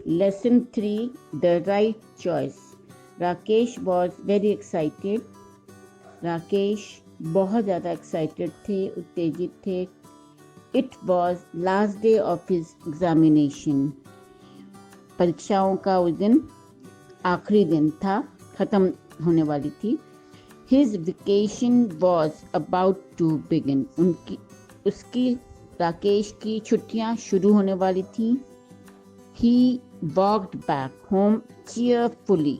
Lesson 3, The Right Choice. Rakesh was very excited. Rakesh बहुत ज़्यादा excited थे, उत्तेजित थे. It was last day of his examination. परीक्षाओं का उस दिन आखिरी दिन था, ख़त्म होने वाली थी. His vacation was about to begin. उसकी राकेश की छुट्टियां शुरू होने वाली थी. He walked back home cheerfully.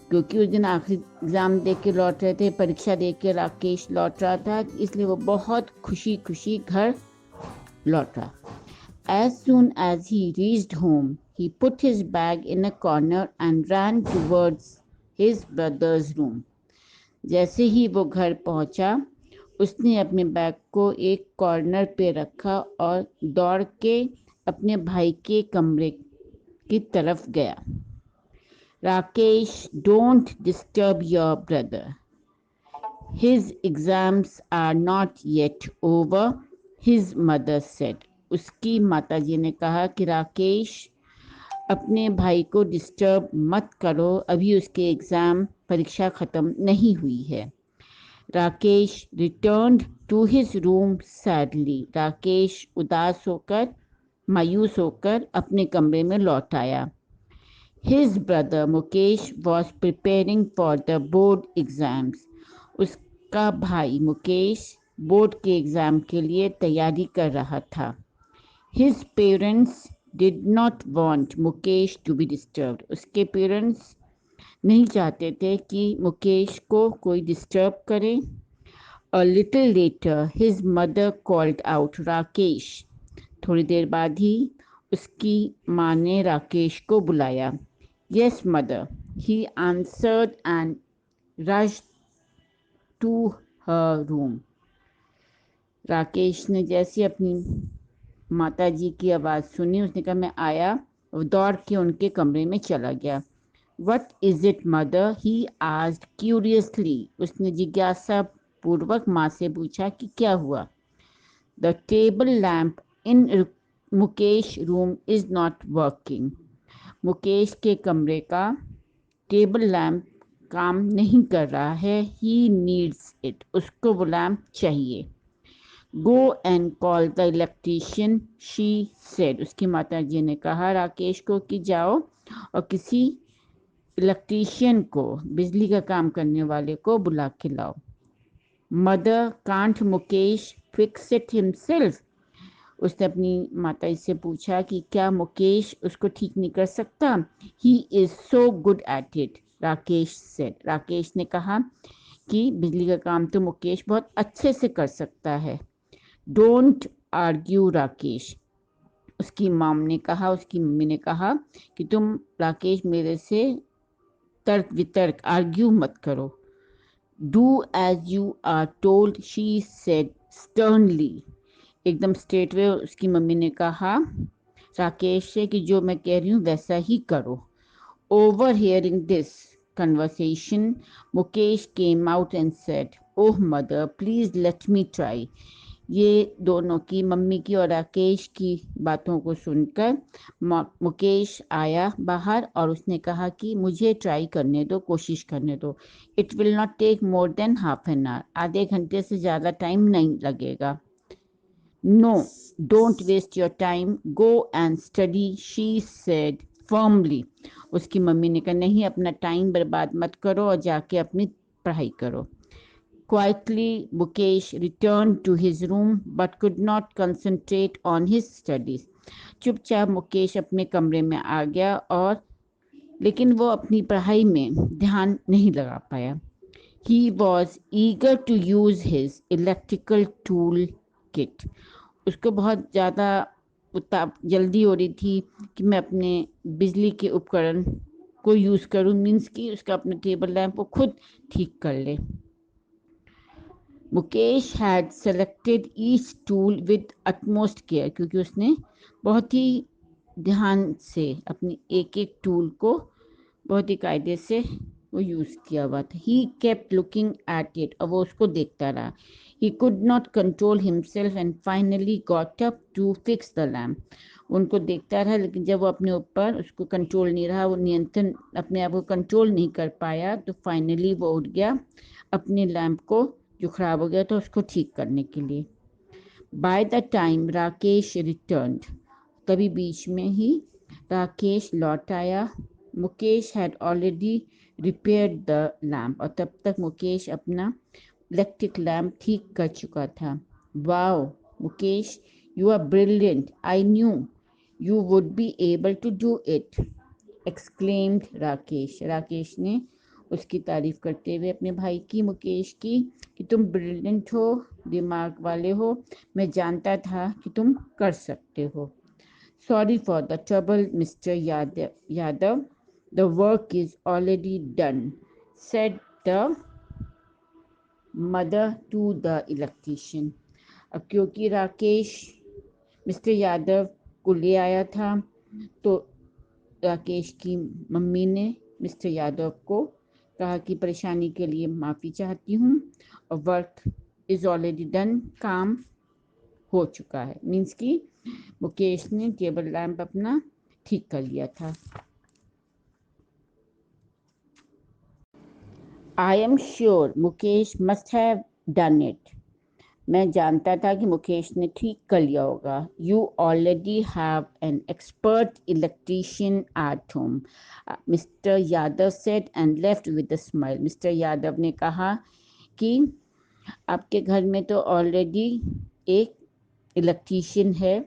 क्योंकि उस दिन आखिरी एग्जाम दे के लौट रहे थे, परीक्षा दे के राकेश लौट रहा था, इसलिए वो बहुत खुशी खुशी घर लौट रहा. As soon as he reached home, he put his bag in a corner and ran towards his brother's room. जैसे ही वो घर पहुंचा, उसने अपने बैग को एक कॉर्नर पे रखा और दौड़ के अपने भाई के कमरे की तरफ गया. Rakesh, don't disturb your brother. His exams are not yet over, his mother said. उसकी माताजी ने कहा कि राकेश, अपने भाई को डिस्टर्ब मत करो, अभी उसके एग्ज़ाम परीक्षा ख़त्म नहीं हुई है. Rakesh returned to his room sadly. Rakesh उदास होकर, मायूस होकर अपने कमरे में लौट आया. His brother Mukesh was preparing for the board exams. उसका भाई मुकेश बोर्ड के एग्ज़ाम के लिए तैयारी कर रहा था. His parents did not want Mukesh to be disturbed. उसके पेरेंट्स नहीं चाहते थे कि मुकेश को कोई डिस्टर्ब करे. A little later, his mother called out Rakesh. थोड़ी देर बाद ही उसकी माँ ने राकेश को बुलाया. Yes, mother, he answered and rushed to her room. Rakesh ने जैसे अपनी माताजी की आवाज़ सुनी, उसने कहा मैं आया, और दौड़ के उनके कमरे में चला गया. What is it, mother? He asked curiously. उसने जिज्ञासा पूर्वक माँ से पूछा कि क्या हुआ. The table lamp in Mukesh room is not working. Mukesh के कमरे का टेबल लैम्प काम नहीं कर रहा है. He needs it. उसको वो लैम्प चाहिए. Go and call the electrician, she said. उसकी माता जी ने कहा राकेश को कि जाओ और किसी इलेक्ट्रीशियन को, बिजली का काम करने वाले को बुला के लाओ. Mother, can't Mukesh fix it himself? उसने अपनी माता से पूछा कि क्या मुकेश उसको ठीक नहीं कर सकता. He is so good at it, Rakesh said. Rakesh ने कहा कि बिजली का काम तो मुकेश बहुत अच्छे से कर सकता है. Don't argue, Rakesh. उसकी मम्मी ने कहा कि तुम राकेश मेरे से तर्क वितर्क आर्ग्यू मत करो. Do as you are told, she said sternly. एकदम स्ट्रेट वे उसकी मम्मी ने कहा राकेश से कि जो मैं कह रही हूँ वैसा ही करो. Overhearing this conversation, Mukesh came out and said, Oh mother, please let me try. ये दोनों की, मम्मी की और राकेश की बातों को सुनकर मुकेश आया बाहर और उसने कहा कि मुझे ट्राई करने दो, कोशिश करने दो. It will not take more than half an hour. आधे घंटे से ज़्यादा टाइम नहीं लगेगा. No, don't waste your time. Go and study, she said firmly. उसकी मम्मी ने कहा नहीं, अपना टाइम बर्बाद मत करो और जाके अपनी पढ़ाई करो. Quietly, Mukesh returned to his room but could not concentrate on his studies. चुपचाप मुकेश अपने कमरे में आ गया और लेकिन वो अपनी पढ़ाई में ध्यान नहीं लगा पाया. He was eager to use his electrical tool kit. उसको बहुत ज़्यादा जल्दी हो रही थी कि मैं अपने बिजली के उपकरण को यूज़ करूँ, मीन्स कि उसका अपना टेबल लैम्प वो खुद ठीक कर ले. Mukesh had selected each tool with utmost care. क्योंकि उसने बहुत ही ध्यान से अपनी एक एक टूल को बहुत ही कायदे से वो यूज़ किया हुआ था. He kept looking at it. और वो उसको देखता रहा. He could not control himself and finally got up to fix the lamp. उनको देखता रहा, लेकिन जब वो अपने ऊपर उसको कंट्रोल नहीं रहा, वो नियंत्रण अपने आप को कंट्रोल नहीं कर पाया, तो फाइनली वो उठ गया अपने लैंप को जो ख़राब हो गया था उसको ठीक करने के लिए। By the time Rakesh returned, तभी बीच में ही राकेश लौट आया। Mukesh had already repaired the lamp, और तब तक मुकेश अपना इलेक्ट्रिक लैम्प ठीक कर चुका था। Wow Mukesh, you are brilliant, I knew you would be able to do it, exclaimed Rakesh. Rakesh ने उसकी तारीफ करते हुए अपने भाई की, मुकेश की, कि तुम ब्रिलियंट हो, दिमाग वाले हो, मैं जानता था कि तुम कर सकते हो। Sorry for the trouble mister Yadav, the work is already done, said the mother to the electrician. अब क्योंकि राकेश मिस्टर यादव को ले आया था, तो राकेश की मम्मी ने मिस्टर यादव को कहा कि परेशानी के लिए माफ़ी चाहती हूँ, और वर्क इज़ ऑलरेडी डन, काम हो चुका है। मीन्स कि मुकेश ने टेबल लैंप अपना ठीक कर लिया था। I am sure Mukesh must have done it, मैं जानता था कि मुकेश ने ठीक कर लिया होगा। You already have an expert electrician at home, mister Yadav said and left with a smile. Mister Yadav ने कहा कि आपके घर में तो ऑलरेडी एक इलेक्ट्रीशियन है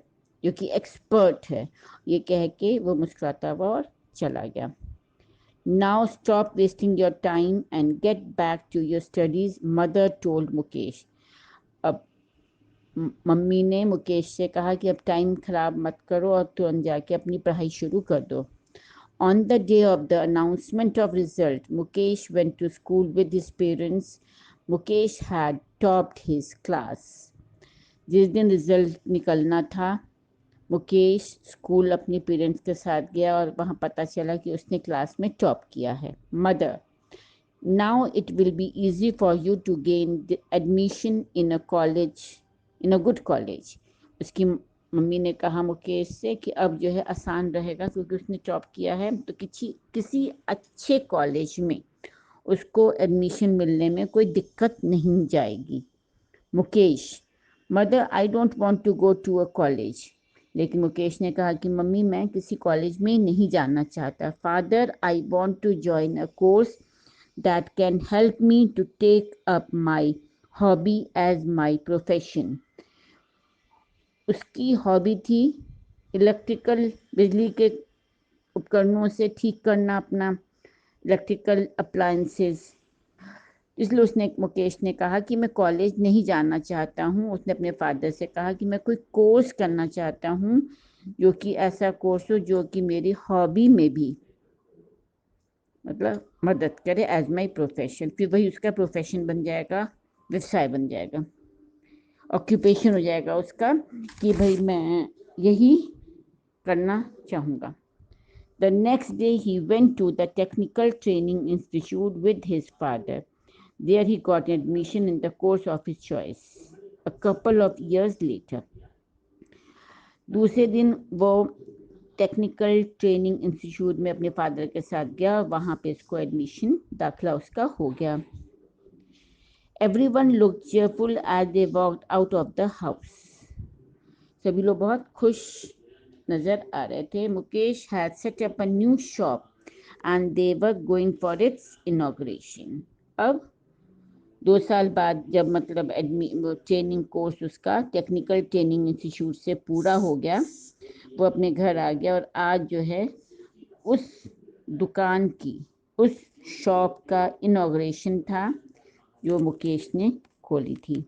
जो कि एक्सपर्ट है। ये कह के वो मुस्कुराता हुआ और चला गया। Now stop wasting your time and get back to your studies, mother told Mukesh. अब मम्मी ने मुकेश से कहा कि अब टाइम ख़राब मत करो और तुरंत जाके अपनी पढ़ाई शुरू कर दो। On the day of the announcement of result, Mukesh went to school with his parents. Mukesh had topped his class. जिस दिन रिजल्ट निकलना था, मुकेश स्कूल अपने पेरेंट्स के साथ गया और वहाँ पता चला कि उसने क्लास में टॉप किया है। Mother, now it will be easy for you to gain the admission in a college, in a good college. उसकी मम्मी ने कहा मुकेश से कि अब जो है आसान रहेगा, क्योंकि उसने टॉप किया है, तो किसी अच्छे कॉलेज में उसको एडमिशन मिलने में कोई दिक्कत नहीं जाएगी। Mukesh, mother I don't want to go to a college, लेकिन मुकेश ने कहा कि मम्मी मैं किसी कॉलेज में नहीं जाना चाहता। Father, I want to join a course that can help me to take up my hobby as my profession. उसकी हॉबी थी इलेक्ट्रिकल, बिजली के उपकरणों से ठीक करना अपना इलेक्ट्रिकल अप्लायंसेस। इसलिए उसने मुकेश ने कहा कि मैं कॉलेज नहीं जाना चाहता हूँ। उसने अपने फादर से कहा कि मैं कोई कोर्स करना चाहता हूँ, जो कि ऐसा कोर्स हो जो कि मेरी हॉबी में भी मतलब मदद करे, एज माई प्रोफेशन। फिर वही उसका प्रोफेशन बन जाएगा, व्यवसाय बन जाएगा, ऑक्यूपेशन हो जाएगा उसका, कि भाई मैं यही करना चाहूँगा। The next day he went to the technical training institute with his father. There he got admission in the course of his choice a couple of years later. दूसरे दिन वो टेक्निकल ट्रेनिंग इंस्टीट्यूट में अपने father के साथ गया, वहाँ पे इसको एडमिशन दाखिला उसका हो गया। Everyone looked cheerful as they walked out of the house. सभी लोग बहुत खुश नजर आ रहे थे। Mukesh had set up a new shop and they were going for its inauguration. अब 2 साल बाद जब मतलब ट्रेनिंग कोर्स उसका टेक्निकल ट्रेनिंग इंस्टीट्यूट से पूरा हो गया, वो अपने घर आ गया, और आज जो है उस दुकान की, उस शॉप का इनॉग्रेशन था जो मुकेश ने खोली थी।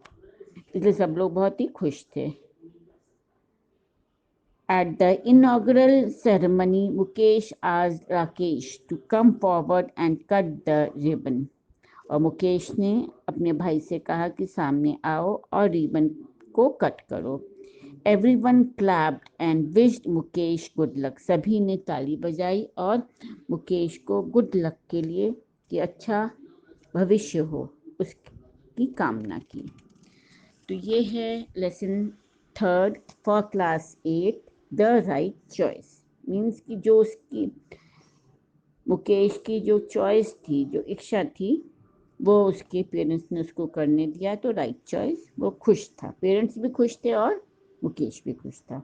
इसलिए सब लोग बहुत ही खुश थे। At the inaugural ceremony, Mukesh asked Rakesh to come forward and cut the ribbon. और मुकेश ने अपने भाई से कहा कि सामने आओ और रिबन को कट करो। Everyone clapped and wished Mukesh good luck. सभी ने ताली बजाई और मुकेश को गुड लक के लिए, कि अच्छा भविष्य हो, उसकी कामना की। तो ये है lesson 3 for class 8, the right choice means कि जो उसकी मुकेश की जो चॉइस थी, जो इच्छा थी, वो उसके पेरेंट्स ने उसको करने दिया, तो राइट चॉइस, वो खुश था, पेरेंट्स भी खुश थे और मुकेश भी खुश था।